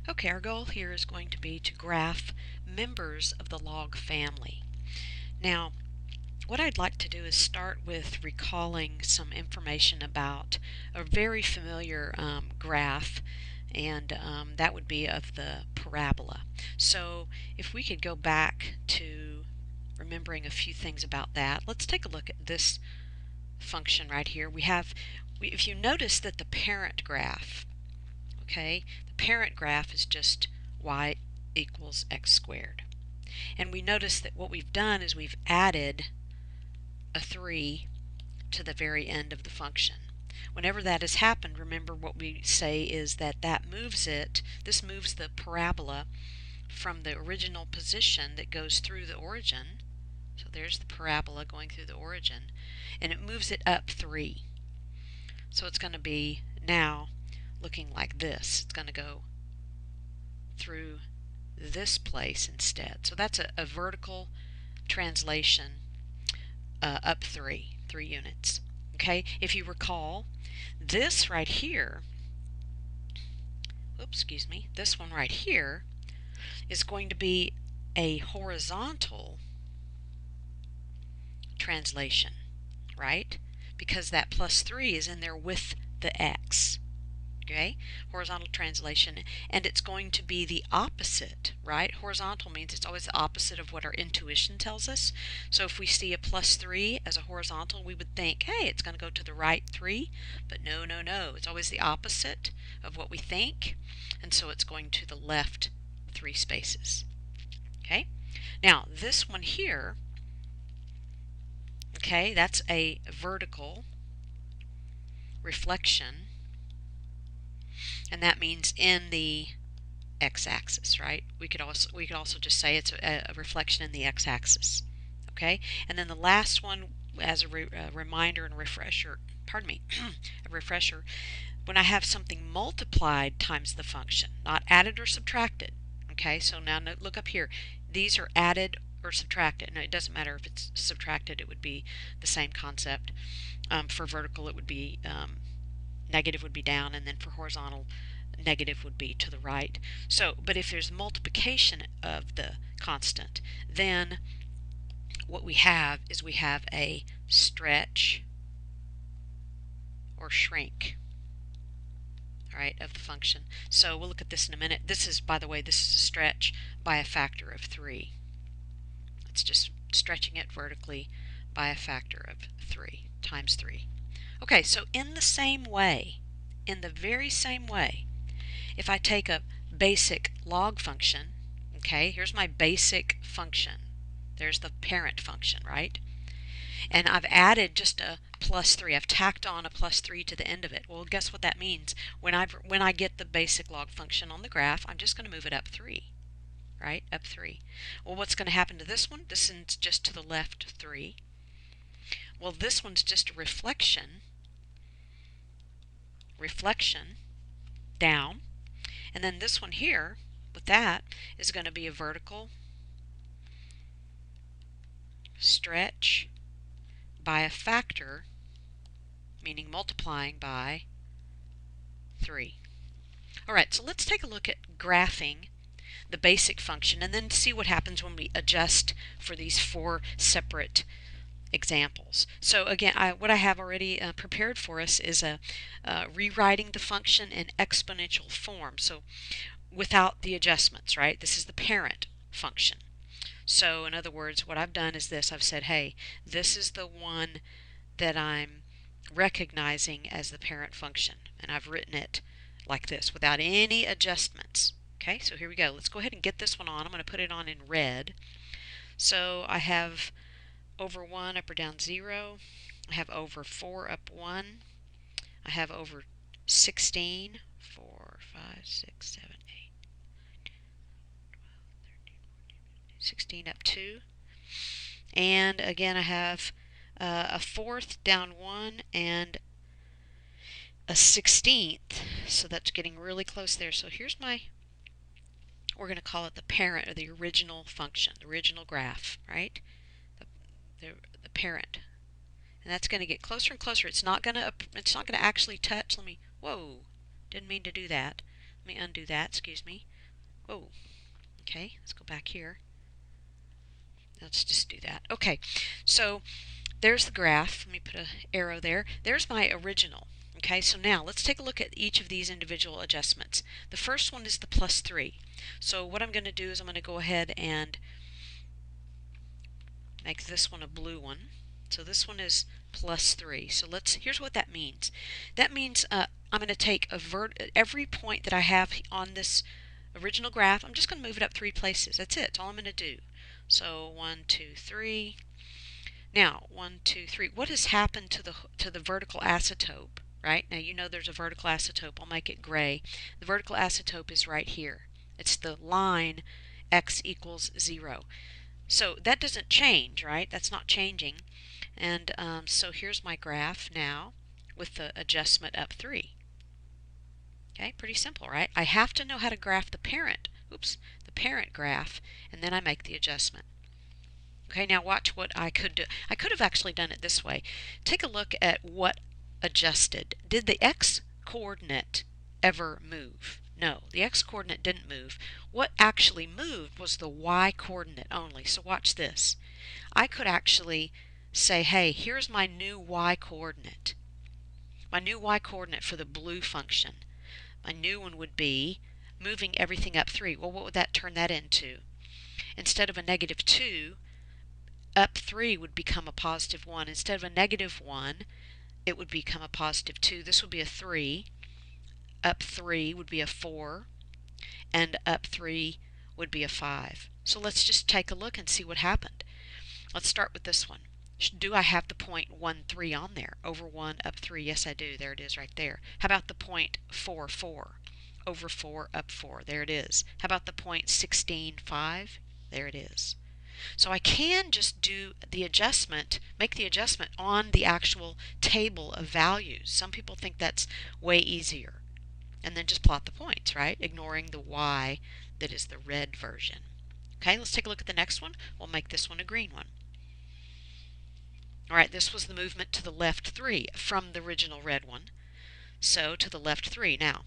Okay, our goal here is going to be to graph members of the log family. Now, what I'd like to do is start with recalling some information about a very familiar graph, and that would be of the parabola. So if we could go back to remembering a few things about that, let's take a look at this function right here. If you notice that the parent graph, okay, the parent graph is just y equals x squared. And we notice that what we've done is we've added a 3 to the very end of the function. Whenever that has happened, remember what we say is that this moves the parabola from the original position that goes through the origin. So there's the parabola going through the origin, and it moves it up 3. So it's going to be now looking like this. It's going to go through this place instead. So that's a vertical translation up 3 units. Okay, if you recall, this right here, this one right here is going to be a horizontal translation, right? Because that plus 3 is in there with the x. Okay, horizontal translation, and it's going to be the opposite, right? Horizontal means it's always the opposite of what our intuition tells us. So if we see a plus 3 as a horizontal, we would think, hey, it's going to go to the right 3, but no, it's always the opposite of what we think, and so it's going to the left 3 spaces. Okay, now this one here, okay, that's a vertical reflection, and that means in the x-axis, right? We could also just say it's a reflection in the x-axis. Okay, and then the last one, as a reminder and refresher, pardon me, a refresher, when I have something multiplied times the function, not added or subtracted. Okay, so now look up here. These are added or subtracted. Now it doesn't matter if it's subtracted; it would be the same concept. For vertical, it would be negative would be down, and then for horizontal, negative would be to the right. So, but if there's multiplication of the constant, then what we have is we have a stretch or shrink, all right, of the function. So we'll look at this in a minute. This is, by the way, this is a stretch by a factor of 3. It's just stretching it vertically by a factor of 3 times 3. Okay, so in the very same way, if I take a basic log function, okay, here's my basic function. There's the parent function, right? And I've added just a plus 3. I've tacked on a plus 3 to the end of it. Well, guess what that means? When I get the basic log function on the graph, I'm just going to move it up 3, right? Up 3. Well, what's going to happen to this one? This one's just to the left 3. Well, this one's just a reflection down. And then this one here, with that, is going to be a vertical stretch by a factor, meaning multiplying by 3. Alright, so let's take a look at graphing the basic function and then see what happens when we adjust for these 4 separate examples. So again, what I have already prepared for us is rewriting the function in exponential form. So without the adjustments, right? This is the parent function. So in other words, what I've done is this. I've said, hey, this is the one that I'm recognizing as the parent function, and I've written it like this without any adjustments. Okay, so here we go. Let's go ahead and get this one on. I'm going to put it on in red. So I have over 1 up or down 0. I have over 4 up 1. I have over 16, 4, 5, 6, 7, 8, 16 up 2. And again, I have a 4th down 1 and a 16th. So that's getting really close there. So here's we're going to call it the parent, or the original function, the original graph, right? The parent. And that's going to get closer and closer. It's not going to actually touch. Whoa, didn't mean to do that. Let me undo that, excuse me. Oh, okay, let's go back here. Let's just do that. Okay, so there's the graph. Let me put an arrow there. There's my original. Okay, so now let's take a look at each of these individual adjustments. The first one is the +3. So what I'm going to do is I'm going to go ahead and make this one a blue one. So this one is +3. So here's what that means. That means I'm going to take every point that I have on this original graph, I'm just going to move it up 3 places. That's it. That's all I'm going to do. So 1, 2, 3. Now 1, 2, 3. What has happened to the vertical asymptote? Right now, you know there's a vertical asymptote. I'll make it gray. The vertical asymptote is right here. It's the line x equals 0. So that doesn't change, right? That's not changing. And so here's my graph now with the adjustment up 3. Okay, pretty simple, right? I have to know how to graph the parent graph, and then I make the adjustment. Okay, now watch what I could do. I could have actually done it this way. Take a look at what adjusted. Did the x-coordinate ever move? No, the x-coordinate didn't move. What actually moved was the y-coordinate only. So watch this. I could actually say, hey, here's my new y-coordinate. My new y-coordinate for the blue function. My new one would be moving everything up 3. Well, what would that turn that into? Instead of a -2, up 3 would become a +1. Instead of a -1, it would become a +2. This would be a 3. Up 3 would be a 4. And up 3 would be a 5. So let's just take a look and see what happened. Let's start with this one. Do I have the point 1, 3 on there? Over 1, up 3. Yes, I do. There it is right there. How about the point 4, 4? Over 4, up 4. There it is. How about the point 16, 5? There it is. So I can just do the adjustment, make the adjustment on the actual table of values. Some people think that's way easier. And then just plot the points, right? Ignoring the y that is the red version. Okay, let's take a look at the next one. We'll make this one a green one. All right, this was the movement to the left 3 from the original red one. So to the left 3. Now,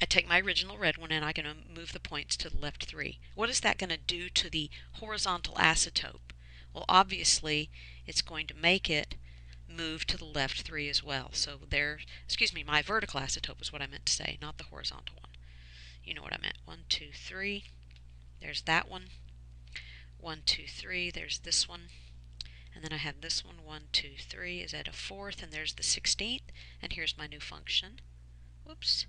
I take my original red one and I'm going to move the points to the left 3. What is that going to do to the horizontal asymptote? Well, obviously, it's going to make it move to the left 3 as well. So there, excuse me, my vertical asymptote was what I meant to say, not the horizontal one. You know what I meant. 1, 2, 3. There's that one. 1, 2, 3. There's this one. And then I have this one. 1, 2, 3 is at a 4th, and there's the 16th. And here's my new function. Whoops.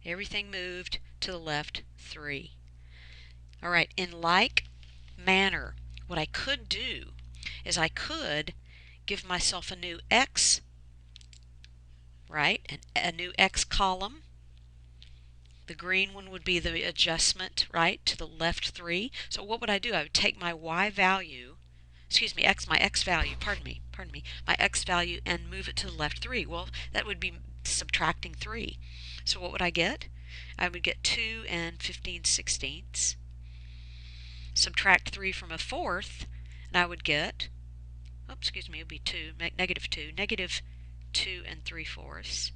Everything moved to the left 3. All right, in like manner, what I could do is I could give myself a new x, right, a new x column. The green one would be the adjustment, right, to the left 3. So what would I do? I would take my y value, excuse me, my x value, pardon me, my x value and move it to the left 3. Well, that would be subtracting 3. So what would I get? I would get 2 and 15/16. Subtract 3 from a 4th, and I would get, oh, excuse me, it would be 2, -2, -2 and 3/4.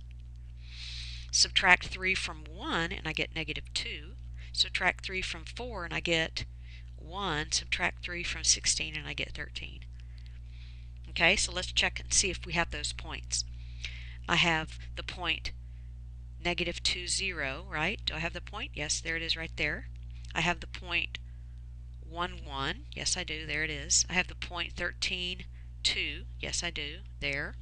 Subtract 3 from 1, and I get -2. Subtract 3 from 4, and I get 1. Subtract 3 from 16, and I get 13. Okay, so let's check and see if we have those points. I have the point -2, 0, right? Do I have the point? Yes, there it is right there. I have the point 1, 1. Yes, I do. There it is. I have the point 13, 2. Yes, I do. There.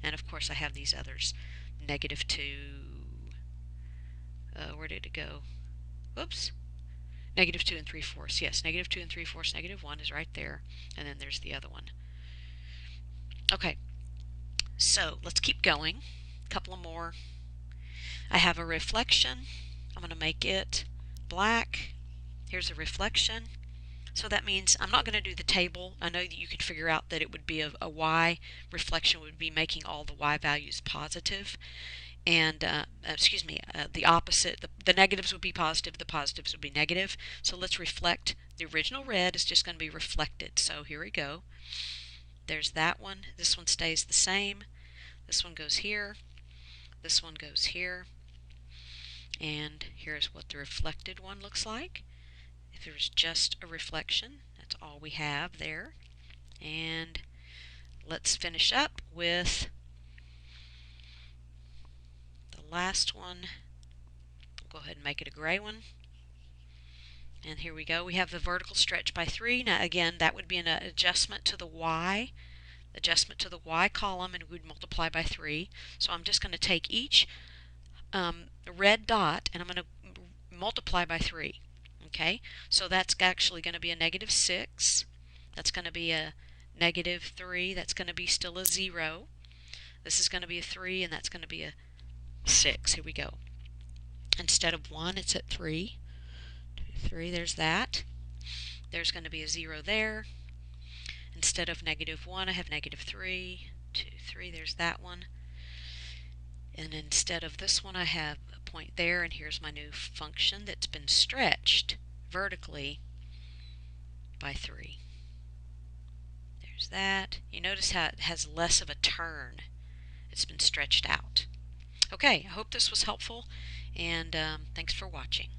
And of course I have these others. -2. Where did it go? Oops. -2 and 3/4. Yes, -2 and 3/4, -1 is right there. And then there's the other one. Okay. So let's keep going. A couple of more. I have a reflection. I'm going to make it black. Here's a reflection. So that means I'm not going to do the table. I know that you could figure out that it would be a y reflection would be making all the y values positive. And, the opposite. The negatives would be positive, the positives would be negative. So let's reflect. The original red is just going to be reflected. So here we go. There's that one. This one stays the same. This one goes here. This one goes here. And here's what the reflected one looks like. If there's just a reflection, that's all we have there. And let's finish up with the last one. Go ahead and make it a gray one. And here we go. We have the vertical stretch by 3. Now again, that would be an adjustment to the Y. Adjustment to the Y column, and we'd multiply by 3. So I'm just going to take each red dot and I'm going to multiply by 3. Okay, so that's actually going to be a -6. That's going to be a -3. That's going to be still a 0. This is going to be a 3, and that's going to be a 6. Here we go. Instead of 1, it's at 3. 2, 3, there's that. There's going to be a 0 there. Instead of -1, I have -3. 2, 3, there's that one. And instead of this one, I have a point there, and here's my new function that's been stretched vertically by 3. There's that. You notice how it has less of a turn. It's been stretched out. Okay, I hope this was helpful, and thanks for watching.